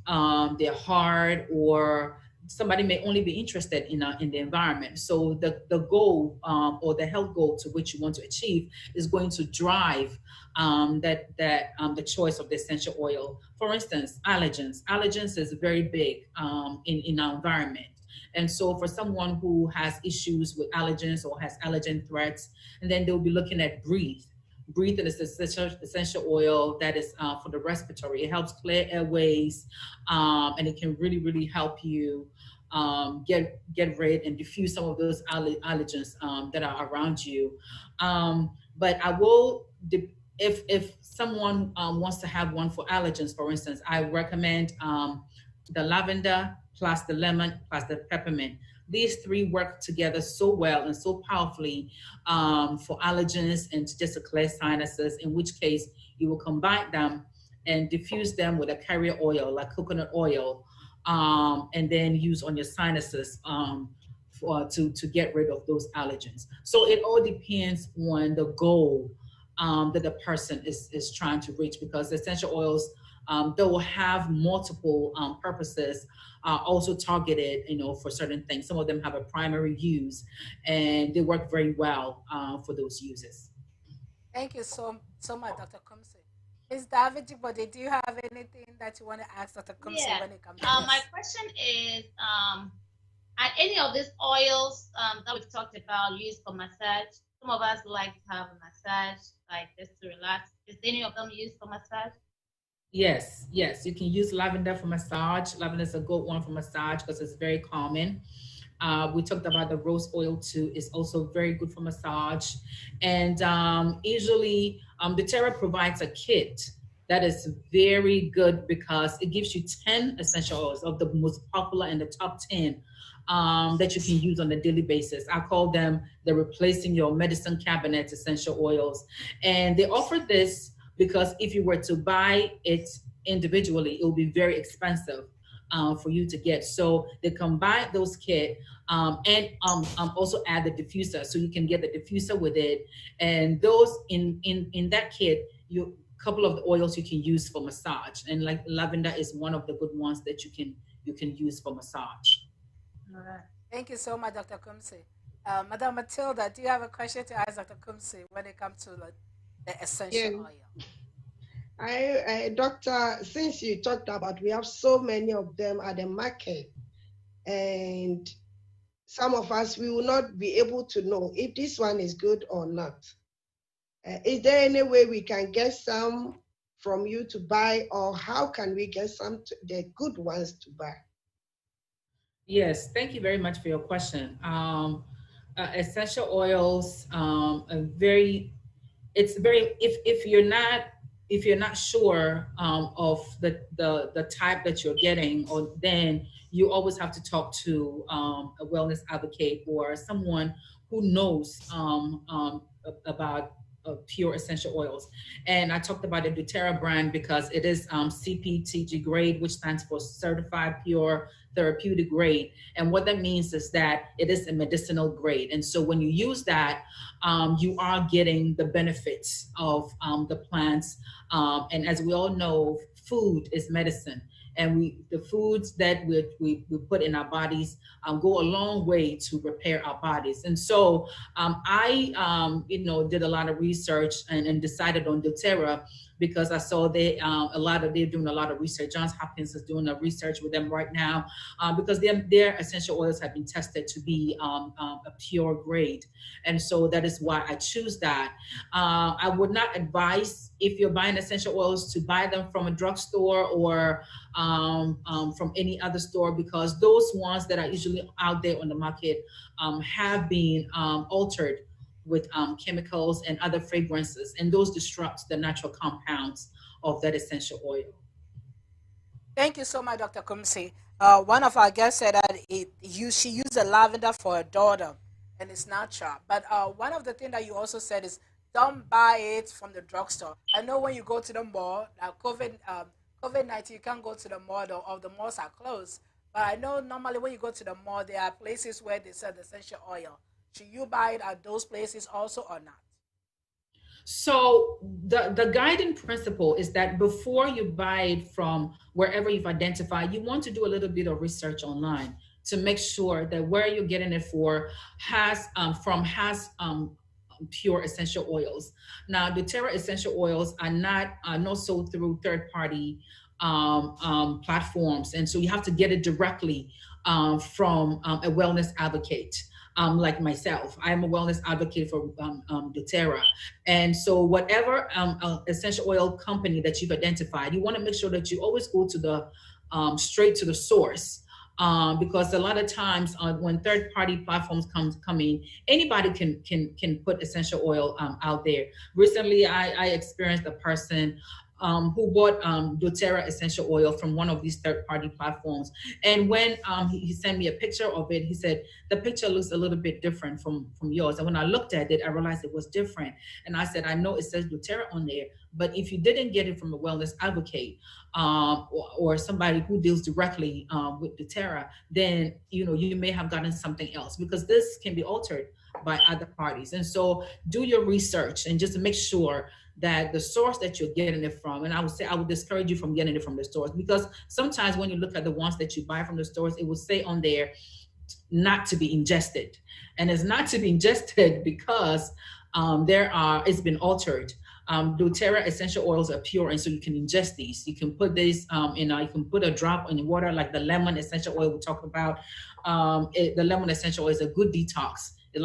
their heart, or somebody may only be interested in the environment. So the goal, or the health goal to which you want to achieve, is going to drive the choice of the essential oil. For instance, allergens. Allergens is very big in our environment. And so for someone who has issues with allergens or has allergen threats, and then they'll be looking at breathe. Breathe is essential oil that is for the respiratory. It helps clear airways, and it can really, really help you get rid and diffuse some of those allergens that are around you. But I will, if someone wants to have one for allergens, for instance, I recommend the lavender plus the lemon plus the peppermint. These three work together so well and so powerfully for allergens and just to clear sinuses, in which case you will combine them and diffuse them with a carrier oil like coconut oil, and then use on your sinuses to get rid of those allergens. So it all depends on the goal that the person is trying to reach, because essential oils, they will have multiple purposes, also targeted, for certain things. Some of them have a primary use, and they work very well for those uses.
Thank you so much, Dr. Kumsi. Ms. David Jibode, do you have anything that you want to ask Dr. Kumsi
Yeah.
when it comes to
My
this?
question is, are any of these oils that we've talked about used for massage? Some of us like to have a massage, like just to relax. Is any of them used for massage?
Yes, yes, you can use lavender for massage. Lavender is a good one for massage because it's very calming. We talked about the rose oil too. It's also very good for massage. And usually, the Terra provides a kit that is very good because it gives you 10 essential oils of the most popular and the top 10 that you can use on a daily basis. I call them the replacing your medicine cabinet essential oils. And they offer this because if you were to buy it individually, it will be very expensive for you to get. So they combine those kit, and also add the diffuser, so you can get the diffuser with it. And those in that kit, you couple of the oils you can use for massage, and like lavender is one of the good ones that you can use for massage.
All right. Thank you so much, Dr. Kumsi. Madam Matilda, do you have a question to ask Dr. Kumsi when it comes to the essential
Yeah.
oil?
Doctor, since you talked about, we have so many of them at the market, and some of us, we will not be able to know if this one is good or not. Is there any way we can get some from you to buy, or how can we get the good ones to buy?
Yes, thank you very much for your question. Essential oils are very, it's very, if you're not sure of the type that you're getting, or then you always have to talk to a wellness advocate or someone who knows about pure essential oils. And I talked about the doTERRA brand because it is CPTG grade, which stands for certified pure therapeutic grade. And what that means is that it is a medicinal grade. And so when you use that, you are getting the benefits of the plants. And as we all know, food is medicine. And the foods that we put in our bodies go a long way to repair our bodies. And so I did a lot of research and decided on doTERRA because I saw they're doing a lot of research. Johns Hopkins is doing a research with them right now, because their essential oils have been tested to be a pure grade, and so that is why I choose that. I would not advise, if you're buying essential oils, to buy them from a drugstore or from any other store, because those ones that are usually out there on the market have been altered with chemicals and other fragrances, and those disrupt the natural compounds of that essential oil.
Thank you so much, Dr. Kumsi. One of our guests said that she used the lavender for her daughter, and it's natural. But one of the things that you also said is don't buy it from the drugstore. I know when you go to the mall, like COVID-19, you can't go to the mall, or the malls are closed. But I know normally when you go to the mall, there are places where they sell the essential oil. Should you buy it at those places also or not?
So the guiding principle is that before you buy it from wherever you've identified, you want to do a little bit of research online to make sure that where you're getting it has pure essential oils. Now, doTERRA essential oils are not sold through third party platforms, and so you have to get it directly from a wellness advocate. Like myself, I'm a wellness advocate for doTERRA, and so whatever essential oil company that you've identified, you want to make sure that you always go to the straight to the source, because a lot of times when third party platforms come in, anybody can put essential oil out there. Recently, I experienced a person who bought doTERRA essential oil from one of these third-party platforms. And when he sent me a picture of it, he said, the picture looks a little bit different from yours. And when I looked at it, I realized it was different. And I said, I know it says doTERRA on there, but if you didn't get it from a wellness advocate or somebody who deals directly with doTERRA, then you may have gotten something else, because this can be altered by other parties. And so do your research and just make sure that the source that you're getting it from, and I would discourage you from getting it from the stores, because sometimes when you look at the ones that you buy from the stores, it will say on there not to be ingested, and it's not to be ingested because it's been altered. doTERRA essential oils are pure, and so you can ingest these. You can put these you can put a drop in water, like the lemon essential oil we talked about. The lemon essential oil is a good detox. It's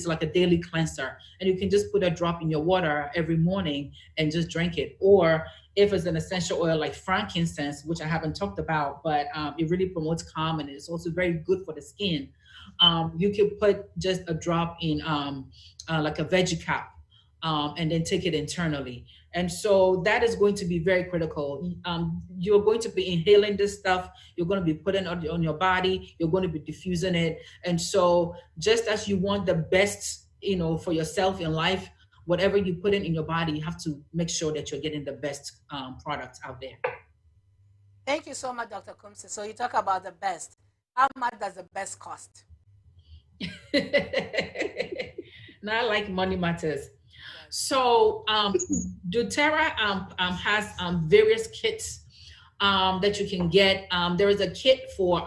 like a daily cleanser, and you can just put a drop in your water every morning and just drink it. Or if it's an essential oil like frankincense, which I haven't talked about, but it really promotes calm, and it's also very good for the skin. You can put just a drop in like a veggie cap, and then take it internally. And so that is going to be very critical. You're going to be inhaling this stuff. You're going to be putting it on your body. You're going to be diffusing it. And so just as you want the best, for yourself in life, whatever you put in your body, you have to make sure that you're getting the best products out there.
Thank you so much, Dr. Kumsi. So you talk about the best. How much does the best cost?
Not like money matters. So doTERRA has various kits that you can get. There is a kit for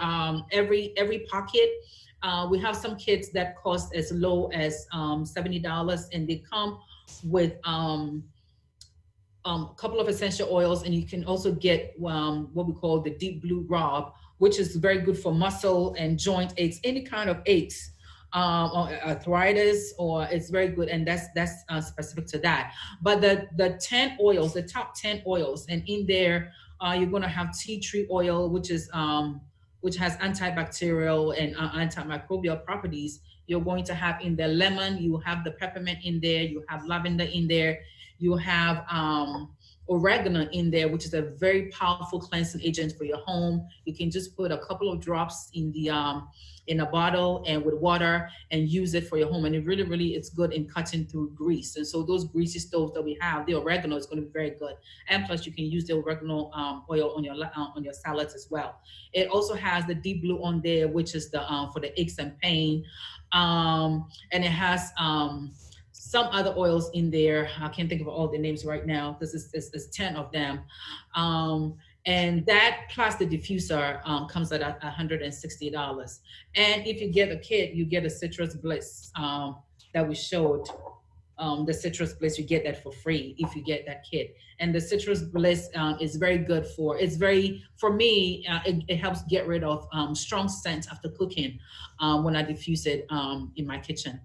every pocket. We have some kits that cost as low as $70, and they come with a couple of essential oils, and you can also get what we call the deep blue rub, which is very good for muscle and joint aches, any kind of aches. Or arthritis, or it's very good, and that's specific to that. But the 10 oils, the top 10 oils, and in there you're going to have tea tree oil, which has antibacterial and antimicrobial properties. You're going to have in the lemon, you have the peppermint in there, you have lavender in there, you have oregano in there, which is a very powerful cleansing agent for your home. You can just put a couple of drops in a bottle and with water and use it for your home. And it really, it's good in cutting through grease. And so those greasy stoves that we have, the oregano is going to be very good. And plus you can use the oregano oil on your salads as well. It also has the deep blue on there, which is the for the aches and pain. And it has some other oils in there. I can't think of all the names right now because it's 10 of them. And that plus the diffuser comes at $160. And if you get a kit, you get a citrus bliss that we showed. the citrus bliss. You get that for free if you get that kit. And the citrus bliss is very good for, it's very, for me, it helps get rid of strong scent after cooking when I diffuse it in my kitchen.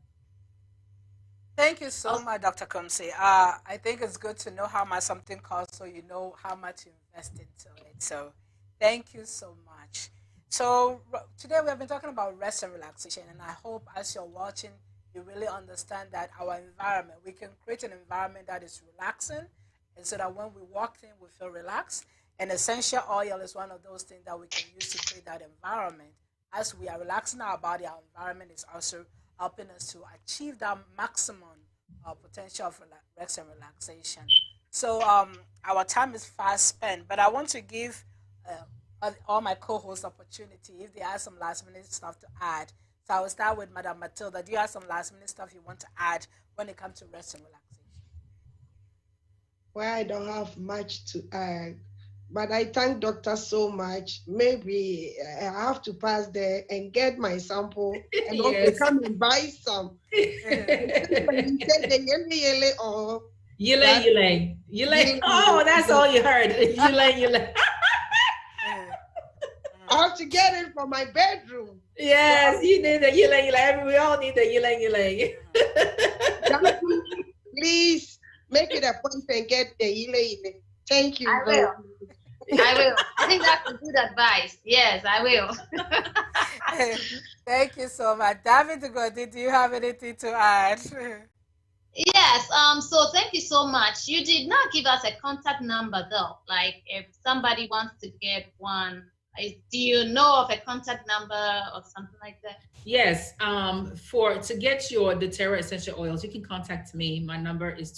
Thank you so
Also,
much, Dr. Kumsi. I think it's good to know how much something costs so you know how much to invest into it. So thank you so much. So today we have been talking about rest and relaxation, and I hope as you're watching, you really understand that our environment, we can create an environment that is relaxing, and so that when we walk in, we feel relaxed. And essential oil is one of those things that we can use to create that environment. As we are relaxing our body, our environment is also helping us to achieve that maximum potential of rest and relaxation. So our time is fast spent, but I want to give all my co-hosts opportunity if they have some last minute stuff to add. So I will start with Madam Matilda. Do you have some last minute stuff you want to add when it comes to rest and relaxation?
Well, I don't have much to add, but I thank doctor so much. Maybe I have to pass there and get my sample and also
Yes.
come and buy some. When you say the yele yele or
Yule,
that
yule, yule.
yele
Oh, that's
yele,
all you heard. Yule, yule.
I have to get it for my bedroom. So
Yes, you need the yule, yule. We all need the yule, yule.
please make it a point and get the yele yele. Thank you
I
very
will.
much.
I will. I think that's a good advice. Yes, I will.
Thank you so much. David Godi, do you have anything to add?
Yes, so thank you so much. You did not give us a contact number though. Like if somebody wants to get one, do you know of a contact number or something like that?
Yes, for to get your doTERRA essential oils, you can contact me. My number is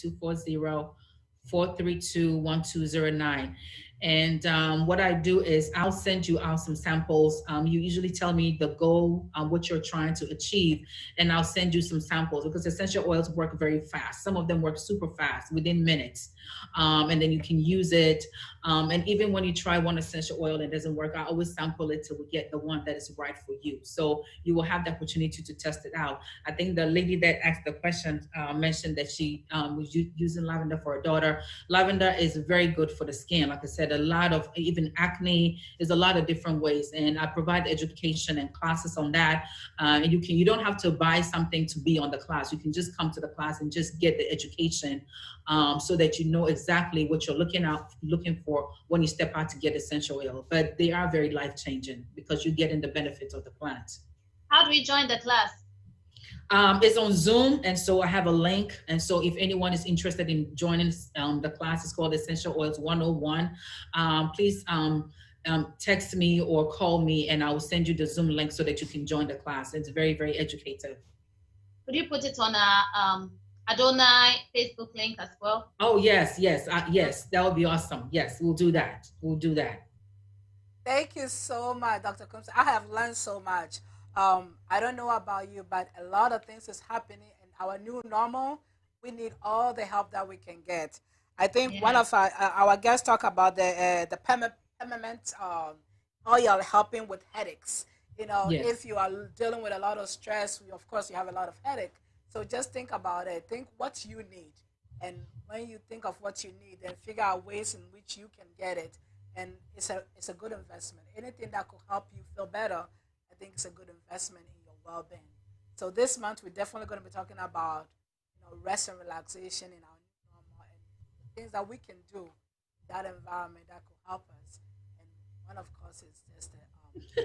240-432-1209. And what I do is I'll send you out some samples. You usually tell me the goal, what you're trying to achieve, and I'll send you some samples because essential oils work very fast. Some of them work super fast within minutes. And then you can use it. And even when you try one essential oil and it doesn't work, I always sample it till we get the one that is right for you. So you will have the opportunity to test it out. I think the lady that asked the question mentioned that she was using lavender for her daughter. Lavender is very good for the skin. Like I said, a lot of even acne is a lot of different ways. And I provide education and classes on that. And you don't have to buy something to be on the class. You can just come to the class and just get the education so that you know exactly what you're looking for when you step out to get essential oil. But they are very life changing because you're getting the benefits of the plant.
How do we join the class?
It's on Zoom, and so I have a link. And so if anyone is interested in joining the class, it's called Essential Oils 101. Please text me or call me, and I will send you the Zoom link so that you can join the class. It's very, very educative.
Could you put it on a Adonai Facebook link as well?
Oh, yes, yes, that would be awesome. Yes, we'll do that. We'll do that.
Thank you so much, Dr. Combs. I have learned so much. I don't know about you, but a lot of things is happening in our new normal. We need all the help that we can get. I think one
Yeah.
of our guests talked about the peppermint oil helping with headaches. You know,
Yes.
if you are dealing with a lot of stress, of course you have a lot of headache. So just think about it. Think what you need, and when you think of what you need, then figure out ways in which you can get it. And it's a good investment. Anything that could help you feel better, I think it's a good investment in your well-being. So this month we're definitely going to be talking about rest and relaxation in our new normal and the things that we can do in that environment that could help us. And one of course is just the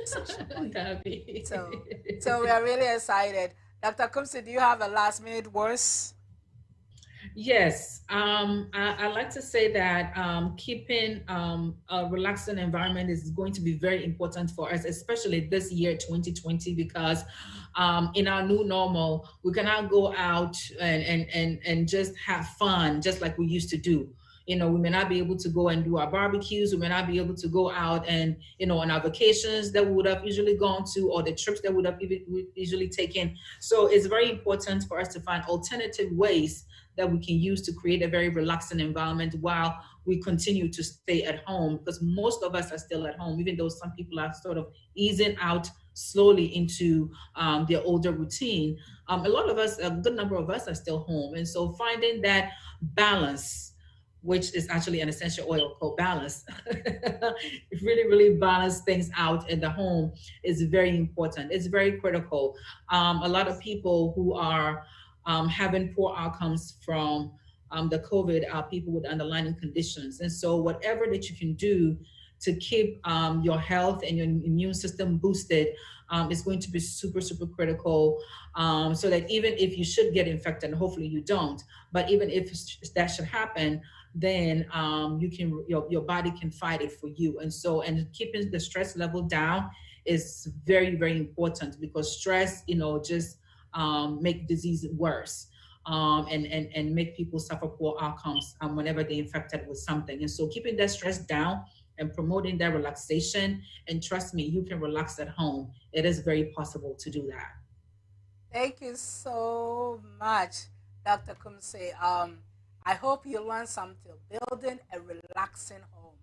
essential oil.
That'd
So we are really excited. Dr. Kumsi, do you have a last minute words?
Yes, I like to say that keeping a relaxing environment is going to be very important for us, especially this year 2020, because in our new normal, we cannot go out and just have fun just like we used to do. You know, we may not be able to go and do our barbecues. We may not be able to go out and, on our vacations that we would have usually gone to, or the trips that we would have usually taken. So it's very important for us to find alternative ways that we can use to create a very relaxing environment while we continue to stay at home, because most of us are still at home, even though some people are sort of easing out slowly into their older routine. A good number of us are still home. And so finding that balance, which is actually an essential oil called balance, really, really balance things out in the home is very important. It's very critical. A lot of people who are having poor outcomes from the COVID are people with underlying conditions. And so whatever that you can do to keep your health and your immune system boosted is going to be super, super critical. So that even if you should get infected, and hopefully you don't, but even if that should happen, then your body can fight it for you. And keeping the stress level down is very, very important, because stress, just make disease worse. And make people suffer poor outcomes whenever they're infected with something. And so keeping that stress down and promoting that relaxation, and trust me, you can relax at home. It is very possible to do that.
Thank you so much, Dr. Kumse. I hope you learned something. Building a relaxing home.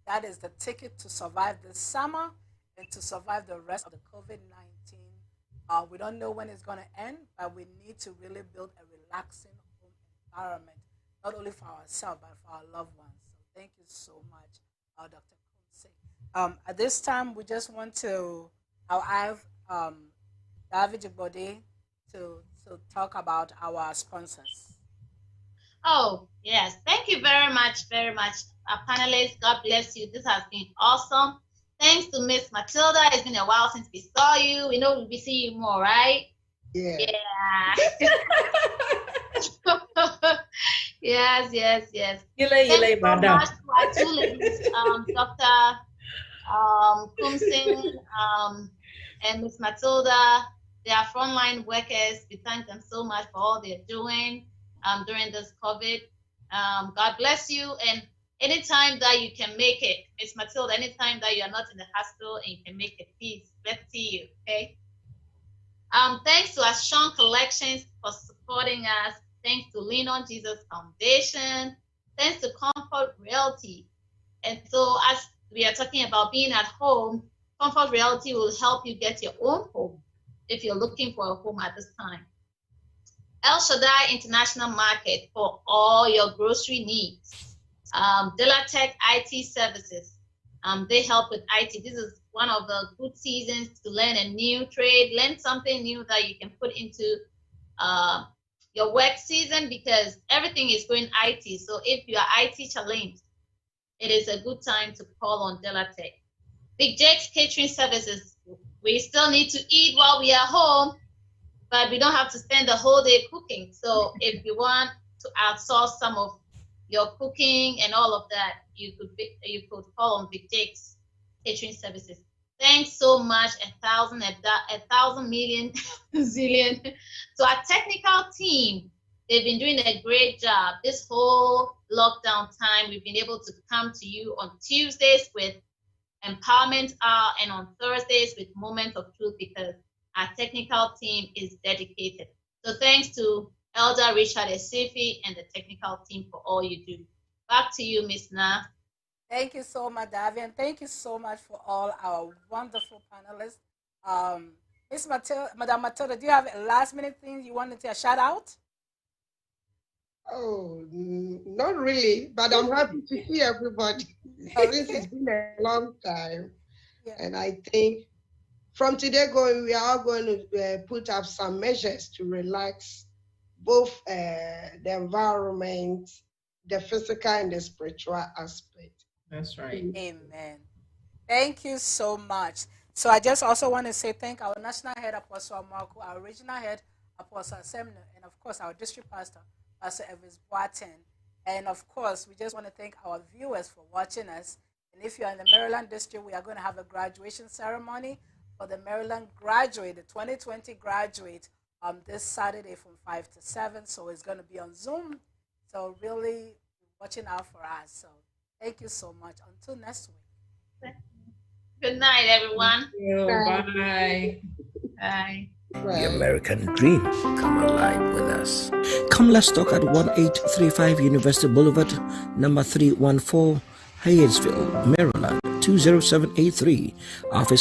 That is the ticket to survive this summer and to survive the rest of the COVID-19. We don't know when it's going to end, but we need to really build a relaxing home environment, not only for ourselves, but for our loved ones. So thank you so much, Dr. Kumse. At this time, we just want to have David Jibode to talk about our sponsors.
Oh, yes. Thank you very much, our panelists. God bless you. This has been awesome. Thanks to Miss Matilda. It's been a while since we saw you. We know we'll be seeing you more, right?
Yeah.
Yes. Thank you so much to our two ladies, Dr. Kumsing and Miss Matilda. They are frontline workers. We thank them so much for all they're doing during this COVID. God bless you. And anytime that you can make it, Miss Matilda, anytime that you are not in the hospital and you can make it, please, let's see you, okay? Thanks to Ashon Collections for supporting us. Thanks to Lean on Jesus Foundation. Thanks to Comfort Realty. And so as we are talking about being at home, Comfort Realty will help you get your own home if you're looking for a home at this time. El Shaddai International Market for all your grocery needs. Delatech IT Services. They help with IT. This is one of the good seasons to learn a new trade, learn something new that you can put into your work season, because everything is going IT. So if you are IT challenged, it is a good time to call on Delatech. Big Jake's Catering Services. We still need to eat while we are home, but we don't have to spend the whole day cooking. So if you want to outsource some of your cooking and all of that, you could call on Big Jake's Catering Services. Thanks so much, a thousand million zillion to our technical team. They've been doing a great job this whole lockdown time. We've been able to come to you on Tuesdays with Empowerment Hour and on Thursdays with Moment of Truth, because our technical team is dedicated. So thanks to Elder Richard Esifi and the technical team for all you do. Back to you, Miss Na.
Thank you so much, Davi, and thank you so much for all our wonderful panelists. Miss Matilda, Madam Matilda, do you have a last minute thing you wanted to shout out?
Oh, not really, but I'm happy to see everybody. Since it's been a long time. Yeah. And I think from today going, we are going to put up some measures to relax both the environment, the physical and the spiritual aspect.
That's right.
Amen. Thank you so much. So I just also want to say thank our national head, Apostle Marco, our regional head, Apostle Semner, and of course our district pastor, Pastor Elvis Boateng. And of course, we just want to thank our viewers for watching us. And if you're in the Maryland district, we are going to have a graduation ceremony for the Maryland graduate, the 2020 graduate, this Saturday from 5 to 7. So it's going to be on Zoom. So really watching out for us. So thank you so much. Until next week.
Good night, everyone.
Thank you. Bye.
Bye.
The American dream come alive with us. Come, let's talk at 1835 University Boulevard, number 314, Hyattsville, Maryland, 20783. Office